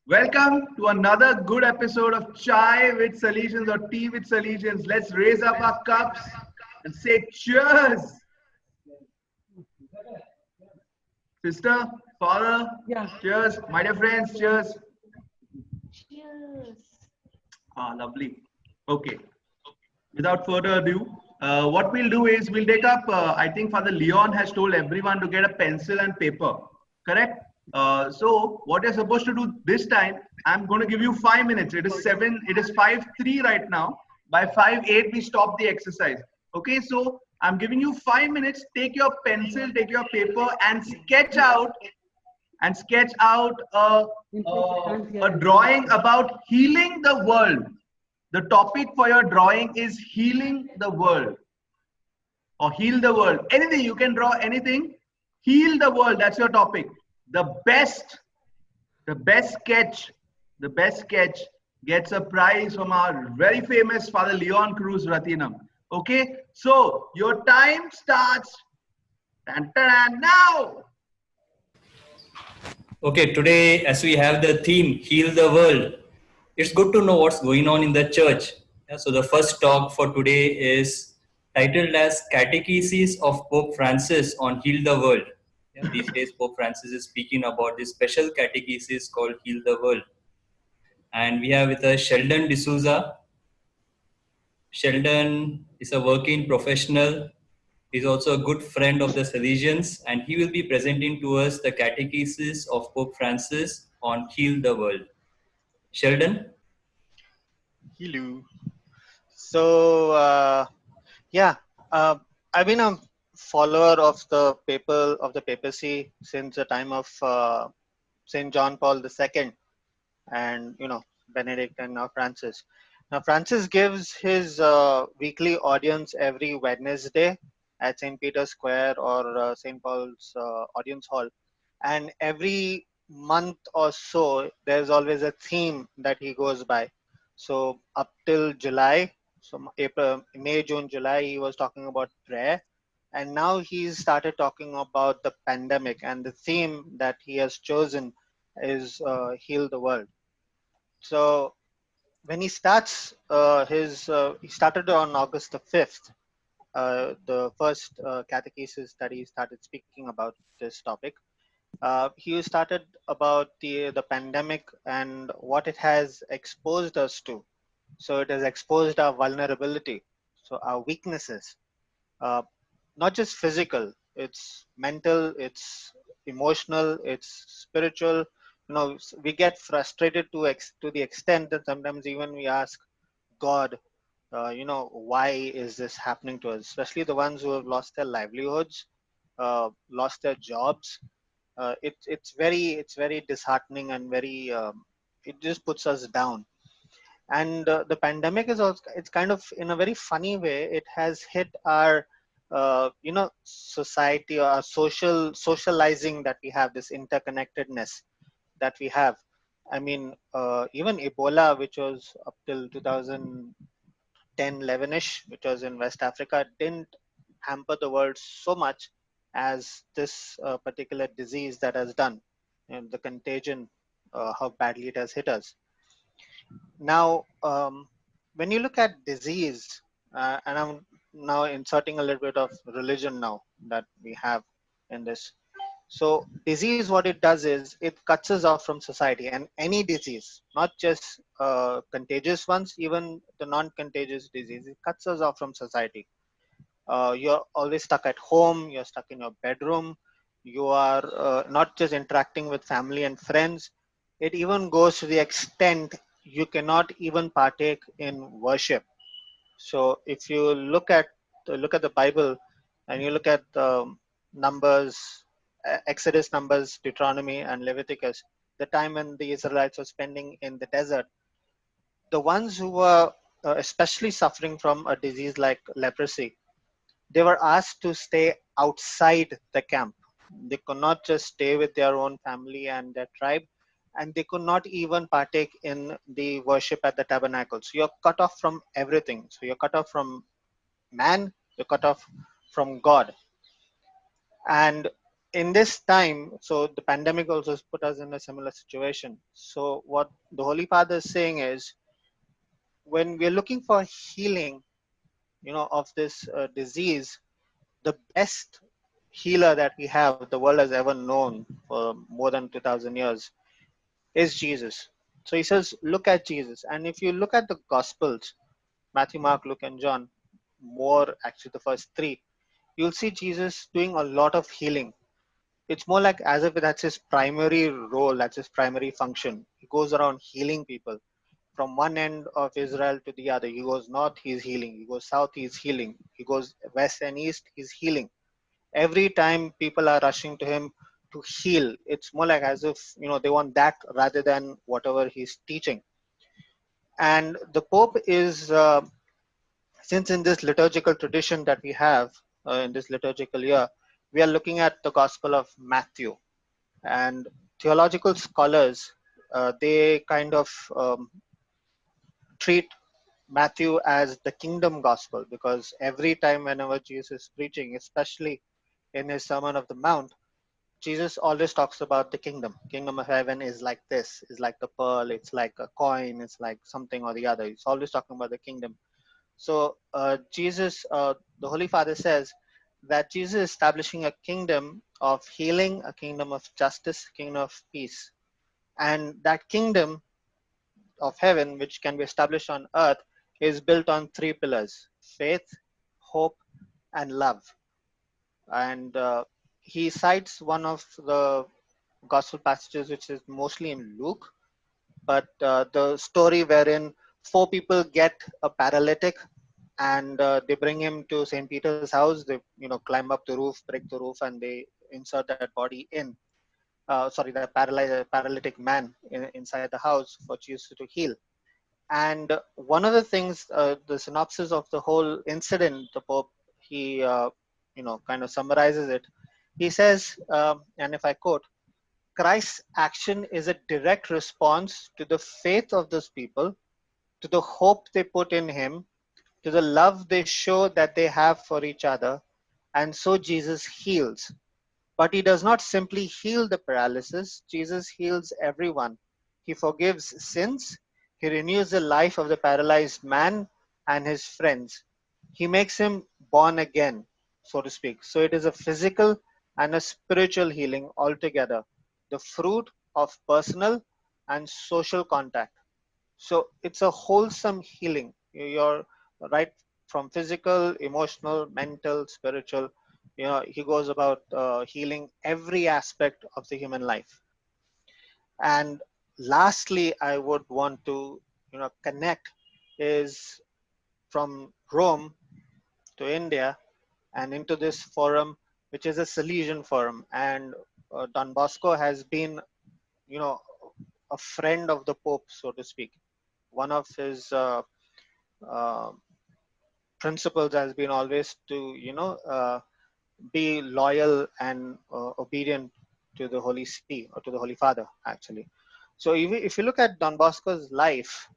Welcome to another good episode of Chai with Salesians or Tea with Salesians. Let's raise up our cups and say cheers. Sister, father, Yeah. cheers. My dear friends, cheers. Cheers. Lovely. Okay, without further ado, what we'll do is we'll take up, I think Father Leon has told everyone to get a pencil and paper, correct? So what you're supposed to do this time, I'm going to give you 5 minutes. It is 5:03 right now. By 5:08, we stop the exercise. Okay, so I'm giving you 5 minutes. Take your pencil, take your paper, and sketch out a drawing about healing the world. The topic for your drawing is healing the world or heal the world. Anything, you can draw anything. Heal the world, that's your topic. The best, the best sketch, the best sketch gets a prize from our very famous Father Leon Cruz Ratinam. Okay, so your time starts now. Okay, today, as we have the theme, Heal the World, it's good to know what's going on in the church. So, the first talk for today is titled as Catechesis of Pope Francis on Heal the World. These days, Pope Francis is speaking about this special catechesis called Heal the World. And we have with us Sheldon D'Souza. Sheldon is a working professional. He's also a good friend of the Salesians, and he will be presenting to us the Catechesis of Pope Francis on Heal the World. Sheldon? Hello. So yeah, uh, I've been a follower of the papacy since the time of Saint John Paul II, and Benedict and now Francis. Now Francis gives his weekly audience every Wednesday at Saint Peter's Square or Saint Paul's Audience Hall, and every month or so there's always a theme that he goes by. So up till July, so April, May, June, July, he was talking about prayer, and now he's started talking about the pandemic, and the theme that he has chosen is heal the world. So when he starts he started on August the 5th, the first catechesis that he started speaking about this topic. He started about the pandemic and what it has exposed us to. So it has exposed our vulnerability, so our weaknesses, uh, not just physical, it's mental, it's emotional, it's spiritual. We get frustrated to the extent that sometimes even we ask God, why is this happening to us? Especially the ones who have lost their livelihoods, lost their jobs. It's very disheartening and very it just puts us down. And the pandemic is also, it's kind of, in a very funny way, it has hit our society, or our socializing, that we have this interconnectedness that we have. I mean, even Ebola, which was up till 2010 11ish, which was in West Africa, didn't hamper the world so much as this particular disease that has done, and the contagion, how badly it has hit us. Now, when you look at disease, and I'm now inserting a little bit of religion now that we have in this. So, disease, what it does is it cuts us off from society, and any disease, not just contagious ones, even the non-contagious disease, it cuts us off from society. You're always stuck at home, you're stuck in your bedroom, you are not just interacting with family and friends. It even goes to the extent you cannot even partake in worship. So if you look at the Bible, and you look at Numbers, Exodus, Numbers, Deuteronomy, and Leviticus, the time when the Israelites were spending in the desert, the ones who were especially suffering from a disease like leprosy, they were asked to stay outside the camp. They could not just stay with their own family and their tribe, and they could not even partake in the worship at the tabernacle. So you're cut off from everything. So you're cut off from man, you're cut off from God. And in this time, so the pandemic also has put us in a similar situation. So what the Holy Father is saying is, when we're looking for healing, of this disease, the best healer that we have, the world has ever known for more than 2000 years, is Jesus. So he says, look at Jesus. And if you look at the Gospels, Matthew, Mark, Luke, and John, more actually the first three, you'll see Jesus doing a lot of healing. It's more like as if that's his primary role, that's his primary function. He goes around healing people from one end of Israel to the other. He goes north, he's healing. He goes south, he's healing. He goes west and east, he's healing. Every time people are rushing to him to heal, it's more like as if they want that rather than whatever he's teaching. And the Pope is, since in this liturgical tradition that we have in this liturgical year, we are looking at the Gospel of Matthew. And theological scholars, they kind of treat Matthew as the kingdom gospel, because every time whenever Jesus is preaching, especially in his Sermon of the Mount, Jesus always talks about the kingdom. Kingdom of heaven is like this, is like the pearl, it's like a coin, it's like something or the other. He's always talking about the kingdom. So the Holy Father says that Jesus is establishing a kingdom of healing, a kingdom of justice, a kingdom of peace. And that kingdom of heaven, which can be established on earth, is built on three pillars: faith, hope, and love. And he cites one of the gospel passages, which is mostly in Luke, but the story wherein four people get a paralytic and they bring him to St. Peter's house. They, climb up the roof, break the roof, and they insert that body in. Sorry, the paralytic man inside the house for Jesus to heal. And one of the things, the synopsis of the whole incident, the Pope, he, kind of summarizes it. He says, and if I quote, Christ's action is a direct response to the faith of those people, to the hope they put in him, to the love they show that they have for each other, and so Jesus heals. But he does not simply heal the paralysis, Jesus heals everyone. He forgives sins, he renews the life of the paralyzed man and his friends. He makes him born again, so to speak. So it is a physical and a spiritual healing altogether, the fruit of personal and social contact. So it's a wholesome healing. You're right, from physical, emotional, mental, spiritual. He goes about healing every aspect of the human life. And lastly, I would want to connect is from Rome to India and into this forum, which is a Salesian forum. And Don Bosco has been, you know, a friend of the Pope, so to speak. One of his uh, principles has been always to, be loyal and obedient to the Holy See, or to the Holy Father, actually. So if you look at Don Bosco's life,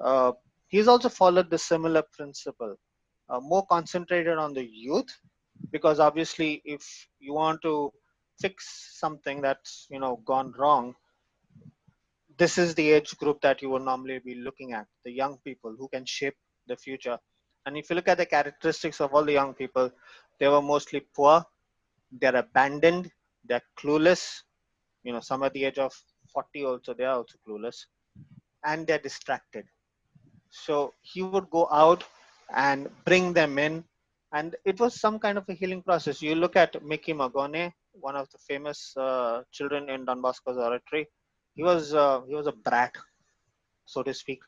uh, he's also followed the similar principle, more concentrated on the youth, because obviously if you want to fix something that's gone wrong, this is the age group that you would normally be looking at, the young people who can shape the future. And if you look at the characteristics of all the young people, they were mostly poor, they're abandoned, they're clueless, some at the age of 40 also, they are also clueless, and they're distracted. So he would go out and bring them in, and it was some kind of a healing process. You look at Mickey Magone, one of the famous children in Don Bosco's oratory. He was a brat, so to speak.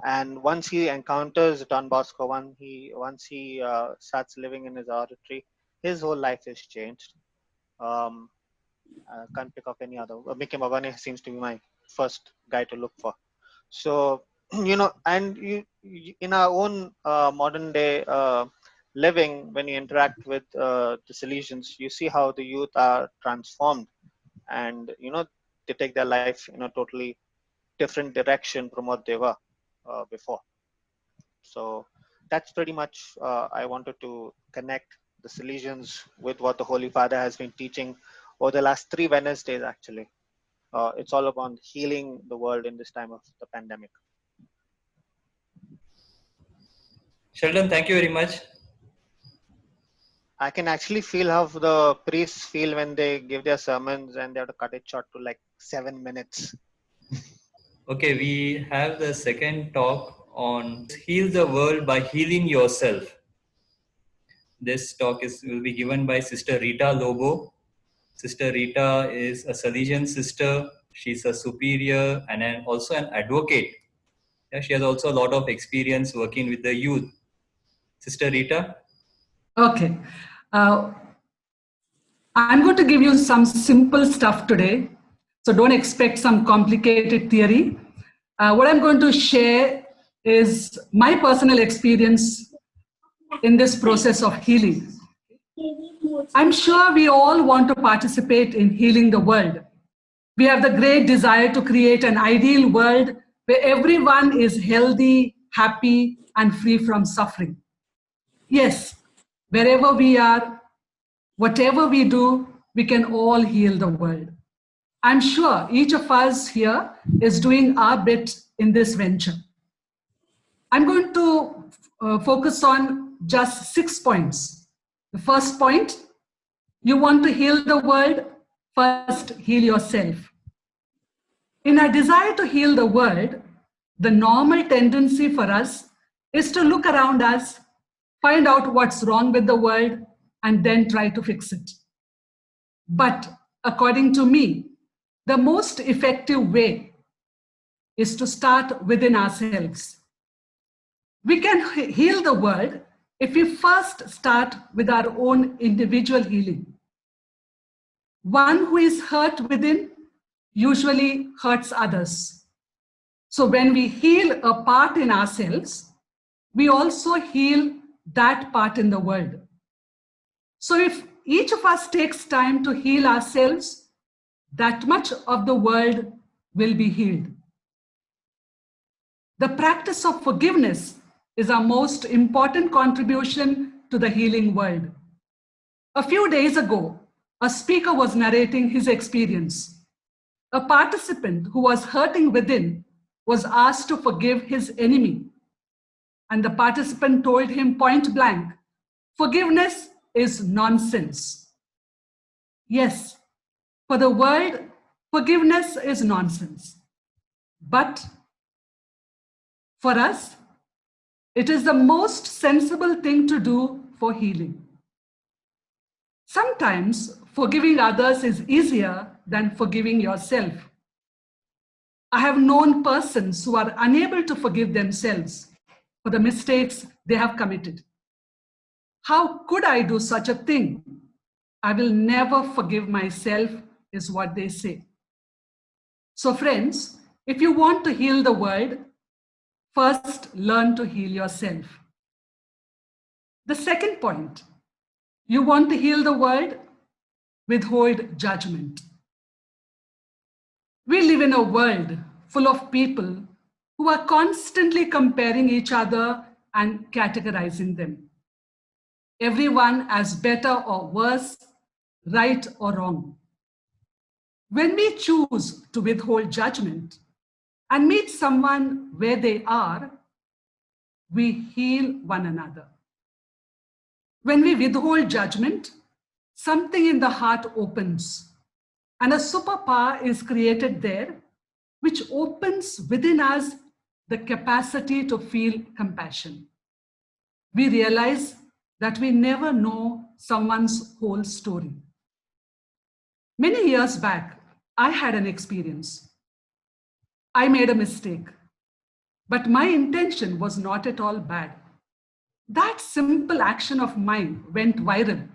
And once he encounters Don Bosco, once he starts living in his oratory, his whole life is changed. Um, I can't pick up any other. Mickey Magone seems to be my first guy to look for. So, and in our own modern day living, when you interact with the Salesians, you see how the youth are transformed, and they take their life in a totally different direction from what they were before. So that's pretty much I wanted to connect the Salesians with what the Holy Father has been teaching over the last 3 Wednesdays actually. It's all about healing the world in this time of the pandemic. Sheldon, thank you very much. I can actually feel how the priests feel when they give their sermons and they have to cut it short to like 7 minutes. Okay, we have the second talk on heal the world by healing yourself. This talk will be given by Sister Rita Lobo. Sister Rita is a Salesian sister. She's a superior and also an advocate. Yeah, she has also a lot of experience working with the youth. Sister Rita? Okay. I'm going to give you some simple stuff today. So don't expect some complicated theory. What I'm going to share is my personal experience in this process of healing. I'm sure we all want to participate in healing the world. We have the great desire to create an ideal world where everyone is healthy, happy, and free from suffering. Yes, wherever we are, whatever we do, we can all heal the world. I'm sure each of us here is doing our bit in this venture. I'm going to focus on just 6 points. The first point, you want to heal the world, first heal yourself. In our desire to heal the world, the normal tendency for us is to look around us, find out what's wrong with the world, and then try to fix it. But according to me, the most effective way is to start within ourselves. We can heal the world if we first start with our own individual healing. One who is hurt within usually hurts others. So when we heal a part in ourselves, we also heal that part in the world. So if each of us takes time to heal ourselves, that much of the world will be healed. The practice of forgiveness is our most important contribution to the healing world. A few days ago, a speaker was narrating his experience. A participant who was hurting within was asked to forgive his enemy. And the participant told him point blank, forgiveness is nonsense. Yes, for the world, forgiveness is nonsense. But for us, it is the most sensible thing to do for healing. Sometimes forgiving others is easier than forgiving yourself. I have known persons who are unable to forgive themselves for the mistakes they have committed. How could I do such a thing? I will never forgive myself, is what they say. So friends, if you want to heal the world, first learn to heal yourself. The second point, you want to heal the world, withhold judgment. We live in a world full of people who are constantly comparing each other and categorizing them. Everyone as better or worse, right or wrong. When we choose to withhold judgment and meet someone where they are, we heal one another. When we withhold judgment, something in the heart opens, and a superpower is created there, which opens within us the capacity to feel compassion. We realize that we never know someone's whole story. Many years back, I had an experience. I made a mistake, but my intention was not at all bad. That simple action of mine went viral,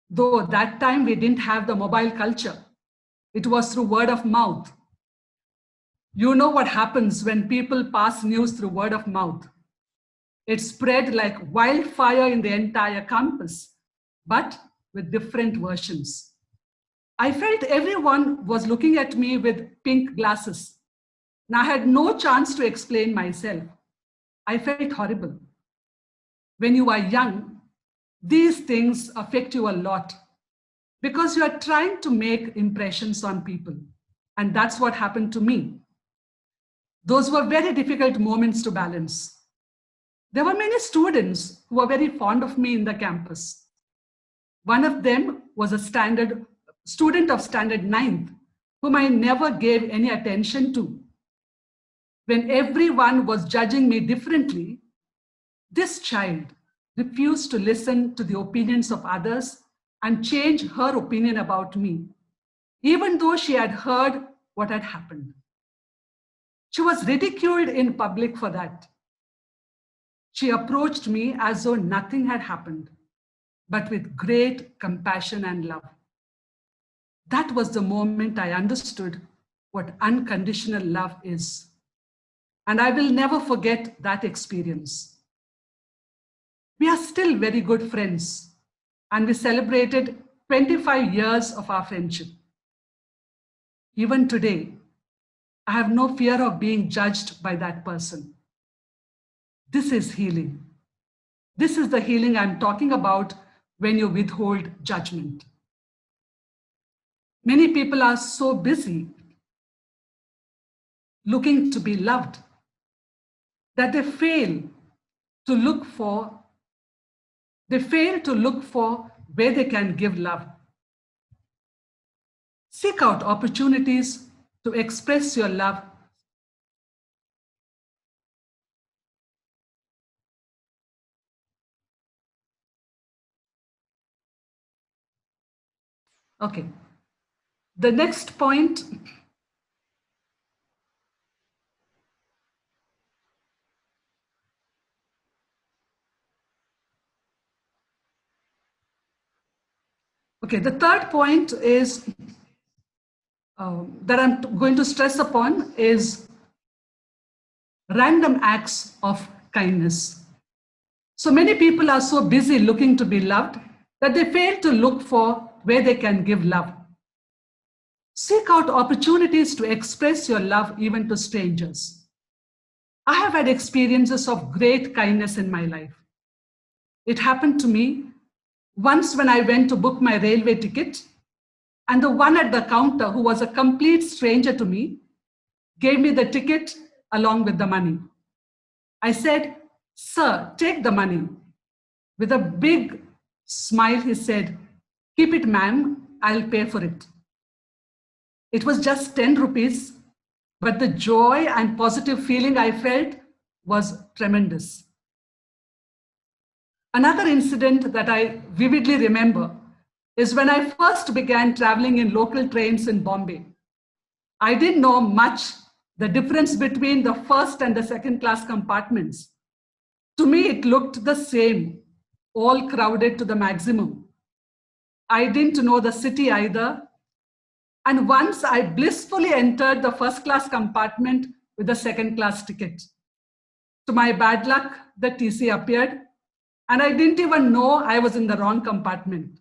though that time we didn't have the mobile culture. It was through word of mouth. You know what happens when people pass news through word of mouth. It spread like wildfire in the entire campus, but with different versions. I felt everyone was looking at me with pink glasses, and I had no chance to explain myself. I felt horrible. When you are young, these things affect you a lot. because you are trying to make impressions on people. And that's what happened to me. Those were very difficult moments to balance. There were many students who were very fond of me in the campus. One of them was a student of standard 9th, whom I never gave any attention to. When everyone was judging me differently, this child refused to listen to the opinions of others and change her opinion about me, even though she had heard what had happened. She was ridiculed in public for that. She approached me as though nothing had happened, but with great compassion and love. That was the moment I understood what unconditional love is. And I will never forget that experience. We are still very good friends, and we celebrated 25 years of our friendship. Even today, I have no fear of being judged by that person. This is healing. This is the healing I'm talking about when you withhold judgment. Many people are so busy looking to be loved that they fail to look for where they can give love. Seek out opportunities to express your love. Okay. The next point. Okay, the third point is that I'm going to stress upon is random acts of kindness. So many people are so busy looking to be loved that they fail to look for where they can give love. Seek out opportunities to express your love even to strangers. I have had experiences of great kindness in my life. It happened to me once when I went to book my railway ticket, and the one at the counter, who was a complete stranger to me, gave me the ticket along with the money. I said, "Sir, take the money." With a big smile, he said, "Keep it, ma'am, I'll pay for it." It was just 10 rupees, but the joy and positive feeling I felt was tremendous. Another incident that I vividly remember is when I first began traveling in local trains in Bombay. I didn't know much the difference between the first and the second class compartments. To me, it looked the same, all crowded to the maximum. I didn't know the city either. And once I blissfully entered the first class compartment with a second class ticket. To my bad luck, the TC appeared, and I didn't even know I was in the wrong compartment.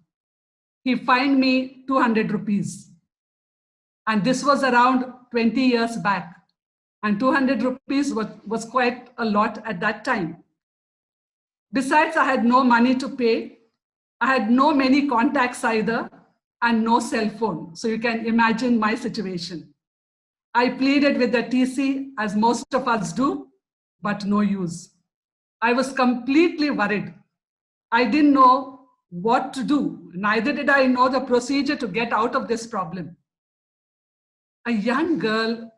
He fined me 200 rupees. And this was around 20 years back. And 200 rupees was quite a lot at that time. Besides, I had no money to pay. I had no many contacts either, and no cell phone. So you can imagine my situation. I pleaded with the TC, as most of us do, but no use. I was completely worried. I didn't know what to do. Neither did I know the procedure to get out of this problem. A young girl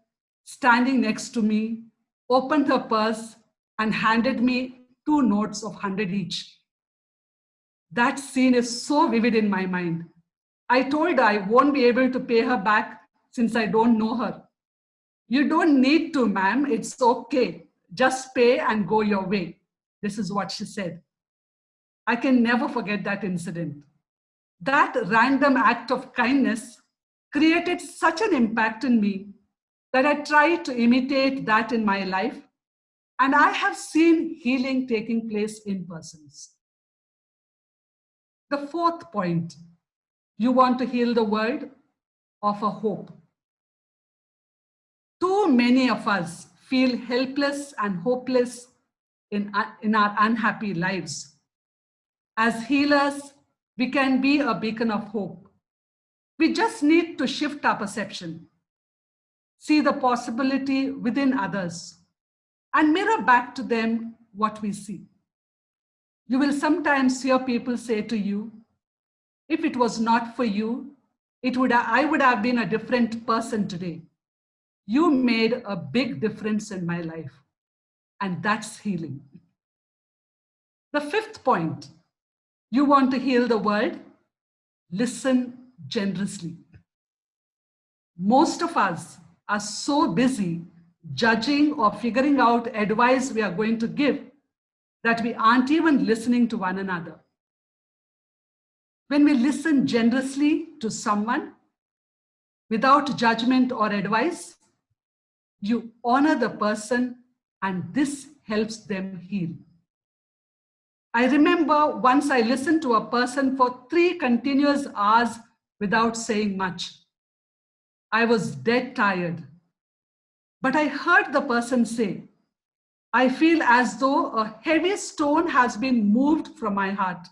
standing next to me opened her purse and handed me 2 notes of 100 each. That scene is so vivid in my mind. I told her I won't be able to pay her back since I don't know her. "You don't need to, ma'am. It's okay. Just pay and go your way." This is what she said. I can never forget that incident. That random act of kindness created such an impact in me that I tried to imitate that in my life, and I have seen healing taking place in persons. The fourth point, you want to heal the world, offer hope. Too many of us feel helpless and hopeless in our unhappy lives. As healers, we can be a beacon of hope. We just need to shift our perception, see the possibility within others, and mirror back to them what we see. You will sometimes hear people say to you, if it was not for you, I would have been a different person today. You made a big difference in my life. And that's healing. The fifth point, you want to heal the world? Listen generously. Most of us are so busy judging or figuring out advice we are going to give that we aren't even listening to one another. When we listen generously to someone without judgment or advice, you honor the person and this helps them heal. I remember once I listened to a person for 3 continuous hours without saying much. I was dead tired. But I heard the person say, I feel as though a heavy stone has been moved from my heart.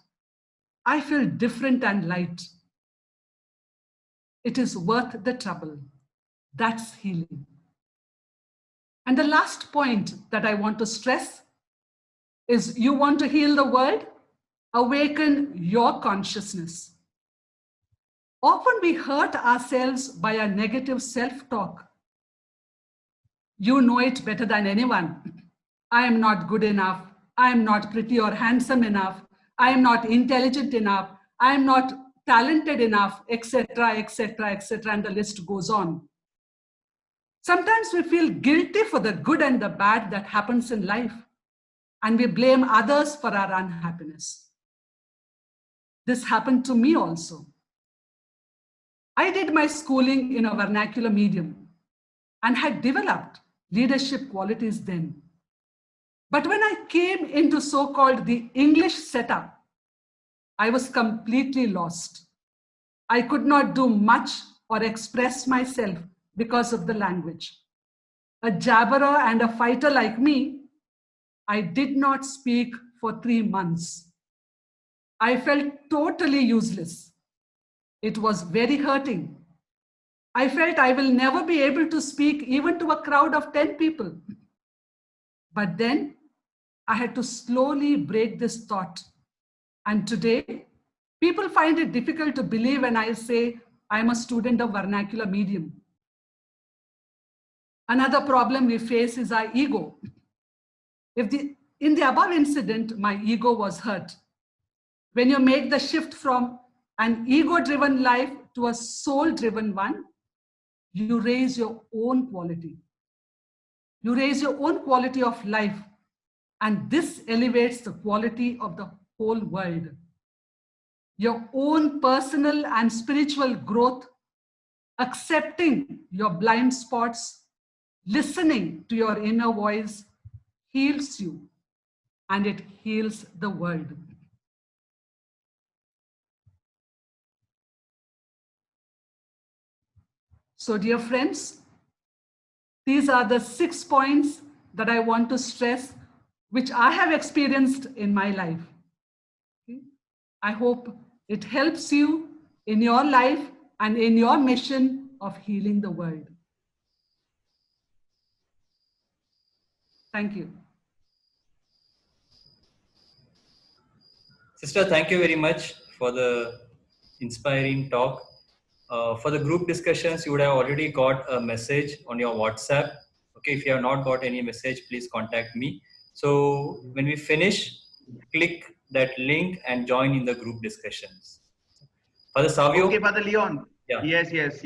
I feel different and light. It is worth the trouble. That's healing. And the last point that I want to stress is you want to heal the world? Awaken your consciousness. Often we hurt ourselves by a negative self-talk. You know it better than anyone. I am not good enough. I am not pretty or handsome enough. I am not intelligent enough. I am not talented enough, etc., etc., etc., and the list goes on. Sometimes we feel guilty for the good and the bad that happens in life, and we blame others for our unhappiness. This happened to me also. I did my schooling in a vernacular medium and had developed leadership qualities then. But when I came into so-called the English setup, I was completely lost. I could not do much or express myself because of the language. A jabberer and a fighter like me, I did not speak for 3 months. I felt totally useless. It was very hurting. I felt I will never be able to speak even to a crowd of 10 people. But then I had to slowly break this thought. And today, people find it difficult to believe when I say I'm a student of vernacular medium. Another problem we face is our ego. In the above incident, my ego was hurt. When you make the shift from an ego-driven life to a soul-driven one, you raise your own quality. You raise your own quality of life, and this elevates the quality of the whole world. Your own personal and spiritual growth, accepting your blind spots, listening to your inner voice heals you, and it heals the world. So, dear friends, these are the 6 points that I want to stress, which I have experienced in my life. Okay? I hope it helps you in your life and in your mission of healing the world. Thank you. Sister, thank you very much for the inspiring talk. For the group discussions, you would have already got a message on your WhatsApp. Okay, if you have not got any message, please contact me. So when we finish, click that link and join in the group discussions. Father Savio? Okay, Father Leon. Yeah. Yes.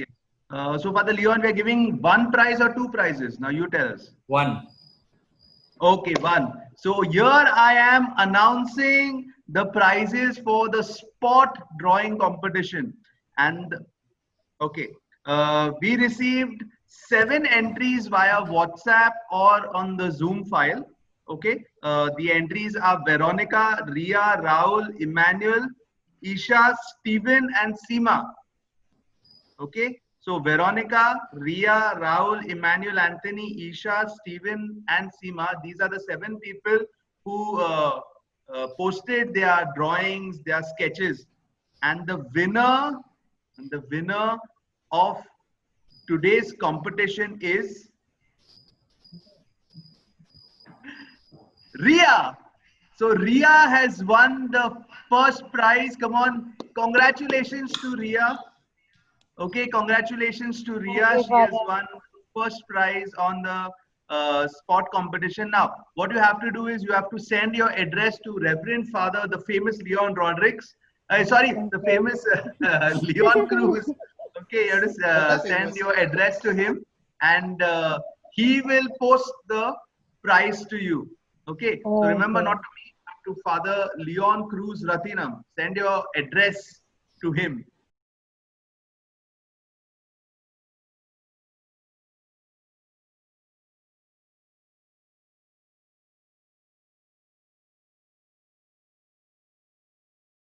So Father Leon, we are giving 1 prize or 2 prizes. Now you tell us. 1. Okay, 1. So here I am announcing the prizes for the spot drawing competition. And okay, we received 7 entries via WhatsApp or on the Zoom file. Okay, the entries are Veronica, Ria, Raul, Emmanuel, Isha, Stephen, and Seema. Okay, so Veronica, Ria, Raul, Emmanuel, Anthony, Isha, Stephen, and Seema. These are the 7 people who posted their drawings, their sketches, and the winner And the winner of today's competition is Ria. So Ria has won the first prize. Come on, congratulations to Ria. Okay, congratulations to Ria. She has won first prize on the sport competition. Now, what you have to do is you have to send your address to Reverend Father, the famous Leon Rodriguez. The famous Leon Cruz. Okay, you have to send your address to him, and he will post the prize to you. Okay, so remember not to me, to Father Leon Cruz Ratinam. Send your address to him.